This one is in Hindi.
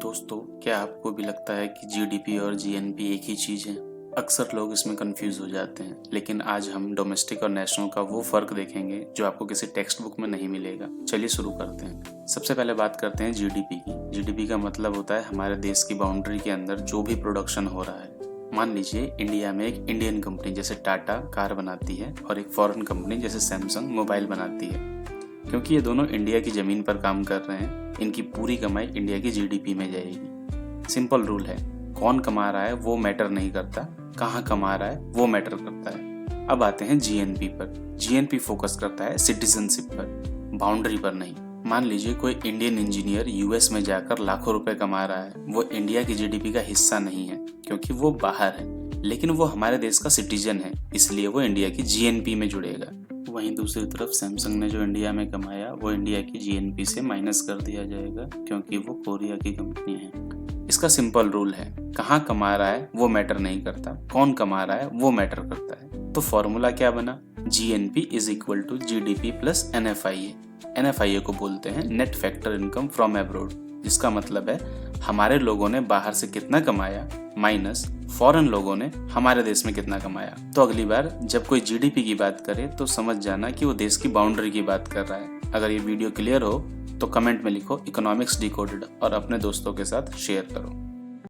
दोस्तों, क्या आपको भी लगता है कि जीडीपी और जीएनपी एक ही चीज़ है? अक्सर लोग इसमें कंफ्यूज हो जाते हैं, लेकिन आज हम डोमेस्टिक और नेशनल का वो फ़र्क देखेंगे जो आपको किसी टेक्स्ट बुक में नहीं मिलेगा। चलिए शुरू करते हैं। सबसे पहले बात करते हैं जीडीपी की। जीडीपी का मतलब होता है हमारे देश की बाउंड्री के अंदर जो भी प्रोडक्शन हो रहा है। मान लीजिए इंडिया में एक इंडियन कंपनी जैसे टाटा कार बनाती है और एक फॉरेन कंपनी जैसे सैमसंग मोबाइल बनाती है। क्योंकि ये दोनों इंडिया की ज़मीन पर काम कर रहे हैं, इनकी पूरी कमाई इंडिया की जीडीपी में जाएगी। सिंपल रूल है, कौन कमा रहा है वो मैटर नहीं करता, कहाँ कमा रहा है वो मैटर करता है। अब आते हैं जीएनपी पर। जीएनपी फोकस करता है सिटीजनशिप पर, बाउंड्री पर नहीं। मान लीजिए कोई इंडियन इंजीनियर यूएस में जाकर लाखों रुपए कमा रहा है, वो इंडिया की जीडीपी का हिस्सा नहीं है क्योंकि वो बाहर है, लेकिन वो हमारे देश का सिटीजन है, इसलिए वो इंडिया की जीएनपी में जुड़ेगा। वहीं दूसरी तरफ सैमसंग ने जो इंडिया में कमाया वो इंडिया की जीएनपी से माइनस कर दिया जाएगा क्योंकि वो कोरिया की कंपनी है। इसका सिंपल रूल है, कहाँ कमा रहा है वो मैटर नहीं करता, कौन कमा रहा है वो मैटर करता है। तो फॉर्मूला क्या बना? GNP is equal to GDP plus NFIA. NFIA को बोलते हैं net factor income from abroad, जिसका मतलब है हमारे लोगों ने बाहर से कितना कमाया माइनस फॉरेन लोगों ने हमारे देश में कितना कमाया। तो अगली बार जब कोई जीडीपी की बात करे तो समझ जाना कि वो देश की बाउंड्री की बात कर रहा है। अगर ये वीडियो क्लियर हो तो कमेंट में लिखो इकोनॉमिक्स डिकोडेड और अपने दोस्तों के साथ शेयर करो।